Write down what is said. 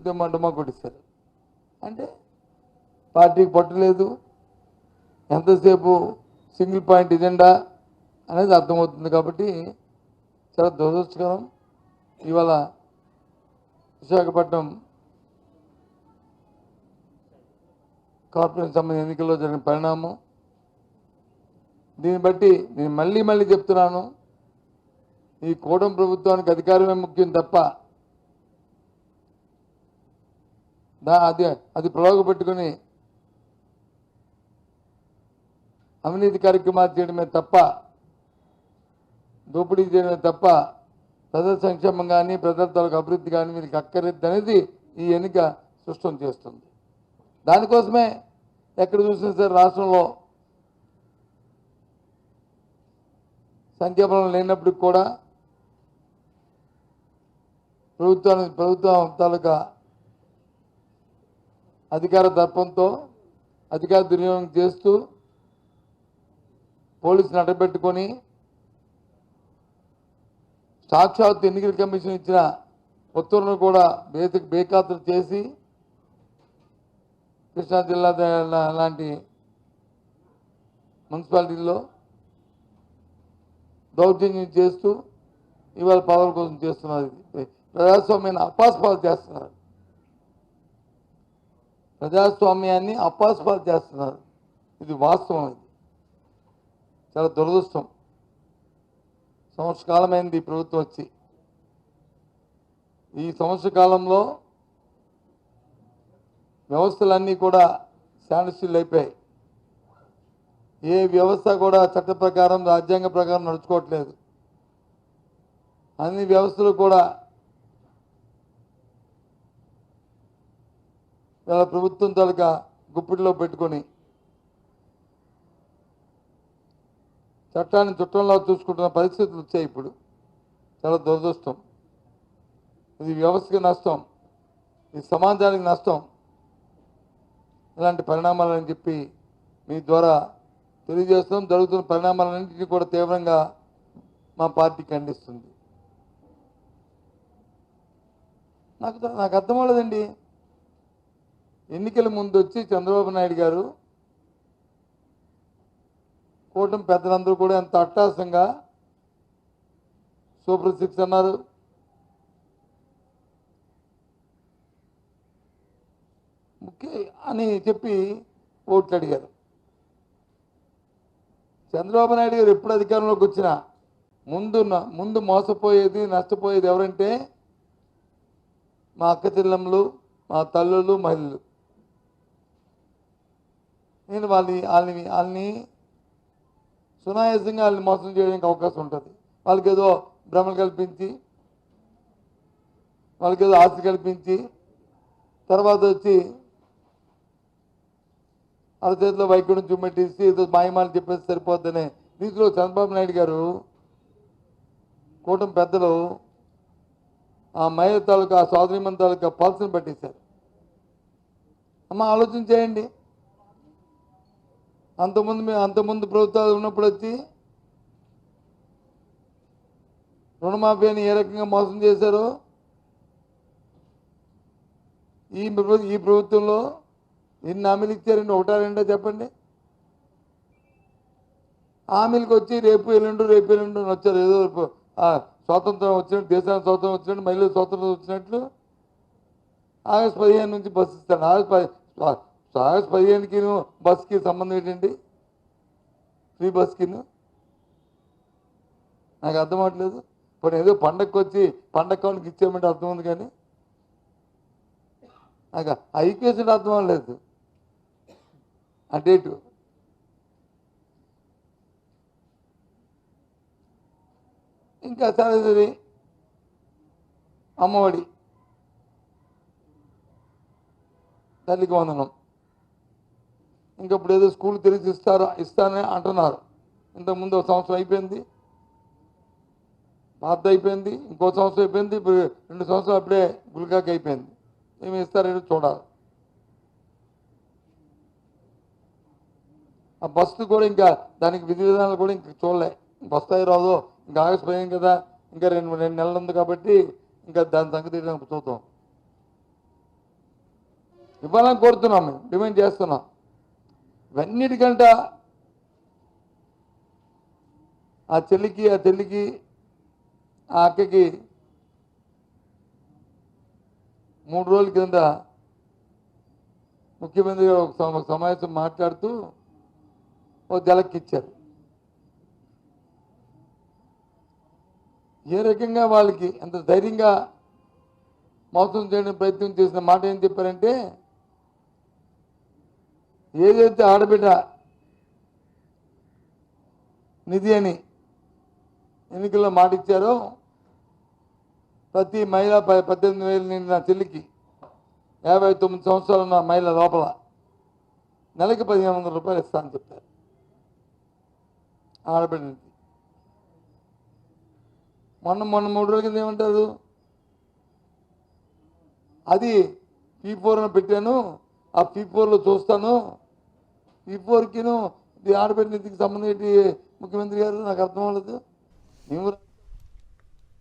తెమ్మంటమా కొట్టిస్తారు. అంటే పార్టీకి పట్టలేదు, ఎంతసేపు సింగిల్ పాయింట్ ఎజెండా అనేది అర్థమవుతుంది. కాబట్టి చాలా దురదృష్టకరం. ఇవాళ విశాఖపట్నం కార్పొరేషన్ సంబంధించిన ఎన్నికల్లో జరిగిన పరిణామం. దీన్ని బట్టి నేను మళ్ళీ చెప్తున్నాను, ఈ కూటమి ప్రభుత్వానికి అధికారమే ముఖ్యం తప్ప అది ప్రలోభపెట్టుకుని అవినీతి కార్యక్రమాలు చేయడమే తప్ప, దోపిడీ చేయడమే తప్ప ప్రజల సంక్షేమం కానీ ప్రజల తాలూకు అభివృద్ధి కానీ వీరికి అక్కర్లేదు అనేది ఈ ఎన్నిక స్పష్టం చేస్తుంది. దానికోసమే ఎక్కడ చూసినా సరే రాష్ట్రంలో సంఖ్యాబలం లేనప్పటికి కూడా ప్రభుత్వం తాలూకా అధికార దర్పంతో అధికార దుర్వినియోగం చేస్తూ పోలీసులు అడ్డబెట్టుకొని సాక్షాత్ ఎన్నికల కమిషన్ ఇచ్చిన ఉత్తర్వులను కూడా బేఖాతరు చేసి కృష్ణా జిల్లా లాంటి మున్సిపాలిటీల్లో దౌర్జన్యం చేస్తూ ఇవాళ పదవుల కోసం చేస్తున్నారు. ప్రజాస్వామ్యాన్ని అపాస్పాలు చేస్తున్నారు. ప్రజాస్వామ్యాన్ని అపాస్పాలు చేస్తున్నారు. ఇది వాస్తవం. ఇది చాలా దురదృష్టం. సంవత్సర కాలమైంది ఈ ప్రభుత్వం వచ్చి. ఈ సంవత్సర కాలంలో వ్యవస్థలన్నీ కూడా శాండిస్టిల్ అయిపోయాయి. ఏ వ్యవస్థ కూడా చట్ట ప్రకారం రాజ్యాంగ ప్రకారం నడుచుకోవట్లేదు. అన్ని వ్యవస్థలు కూడా ప్రభుత్వం తాలూకా గుప్పిడిలో పెట్టుకొని చట్టాన్ని చుట్టంలో చూసుకుంటున్న పరిస్థితులు వచ్చాయి. ఇప్పుడు చాలా దురదృష్టం. ఇది వ్యవస్థకి నష్టం, ఇది సమాజానికి నష్టం. ఇలాంటి పరిణామాలని చెప్పి మీ ద్వారా తెలియజేస్తున్నాం. జరుగుతున్న పరిణామాలన్నింటినీ కూడా తీవ్రంగా మా పార్టీ ఖండిస్తుంది. నాకు అర్థం అవ్వలేదండి. ఎన్నికల ముందు వచ్చి చంద్రబాబు నాయుడు గారు కూటమి పెద్దలందరూ కూడా ఎంత అట్టాసంగా సూపర్ 6 అన్నారు. అని చెప్పి ఓట్లు అడిగారు. చంద్రబాబు నాయుడు గారు ఎప్పుడు అధికారంలోకి వచ్చినా ముందు మోసపోయేది నష్టపోయేది ఎవరంటే మా అక్క చెల్లెమ్మలు, మా తల్లులు, మహిళలు. నేను వాళ్ళని సునాయాసంగా వాళ్ళని మోసం చేయడానికి అవకాశం ఉంటుంది. వాళ్ళకి ఏదో భ్రమలు కల్పించి, వాళ్ళకి ఏదో ఆశ కల్పించి, తర్వాత వచ్చి వాళ్ళ చేతిలో వైద్యుడిని చూపెట్టేసి ఏదో మాయమాలు చెప్పేసి సరిపోద్దనే రీతిలో చంద్రబాబు నాయుడు గారు కూటమి పెద్దలు ఆ మహిళ తాలూకా ఆ సోదరిమణి తాలూకా పల్స్ని పట్టేశారు. అమ్మ ఆలోచన చేయండి. అంతకుముందు ప్రభుత్వాలు ఉన్నప్పుడు వచ్చి రుణమాఫీని ఏ రకంగా మోసం చేశారో ఈ ప్రభుత్వంలో ఎన్ని హామీలు ఇచ్చారండి? ఒకటా రెండో చెప్పండి. హామీలకు వచ్చి రేపు ఎల్లుండి వచ్చారు. ఏదో స్వాతంత్రం వచ్చినట్టు, దేశానికి స్వాతంత్రం వచ్చినట్టు, మహిళలు స్వాతంత్రం వచ్చినట్లు ఆగస్టు 15 నుంచి బస్సు ఇస్తాను. ఆగస్టు 15కి బస్కి సంబంధం ఏంటండి? ఫ్రీ బస్కి నాకు అర్థం అవ్వట్లేదు. ఇప్పుడు ఏదో పండగకి వచ్చి పండగ కానికి ఇచ్చేయమంటే అర్థం ఉంది, కానీ నాకు ఐక్యసీలు అర్థం అవ్వలేదు. ఆ డేటు ఇంకా సరే అమ్మఒడి, తల్లికి వందనం, ఇంకా ఇప్పుడు ఏదో స్కూల్ తెరిచి ఇస్తానని అంటున్నారు. ఇంతకుముందు ఒక సంవత్సరం అయిపోయింది, పాత అయిపోయింది, ఇంకో సంవత్సరం అయిపోయింది, ఇప్పుడు 2 సంవత్సరాలు అప్పుడే గుల్కాకి అయిపోయింది. ఏమి ఇస్తారేదో చూడాలి. ఆ బస్సు కూడా ఇంకా దానికి విధి విధానాలు కూడా ఇంకా చూడలే. వస్తాయి రాదో, ఇంకా ఆగస్టు 15 కదా, ఇంకా 2 నెలలు ఉంది కాబట్టి ఇంకా దాని సంగతి చూద్దాం. ఇవ్వాలని కోరుతున్నాం, మేము డిమాండ్ చేస్తున్నాం. ఇవన్నిటికంట ఆ చెల్లికి ఆ అక్కకి 3 రోజుల కింద ముఖ్యమంత్రి గారు ఒక సమావేశం మాట్లాడుతూ ఓ జలక్కిచ్చారు. ఏ రకంగా వాళ్ళకి అంత ధైర్యంగా మోసం చేయడానికి ప్రయత్నం చేసిన మాట ఏం చెప్పారంటే, ఏదైతే ఆడబిడ్డ నిధి అని ఎన్నికల్లో మాట ఇచ్చారో ప్రతి మహిళ 18,000 నిండిన చెల్లికి 59 సంవత్సరాలు ఉన్న మహిళ లోపల నెలకి 1,500 రూపాయలు ఇస్తానని చెప్పారు ఆడబిడ్డ నిధి. మొన్న 3 రోజుల కింద ఏమంటారు, అది P4 పెట్టాను, ఆ P4లో చూస్తాను, P4కిను ఆడబిడ్డ నిధికి సంబంధించి ముఖ్యమంత్రి గారు నాకు అర్థం అవ్వలేదు. మేము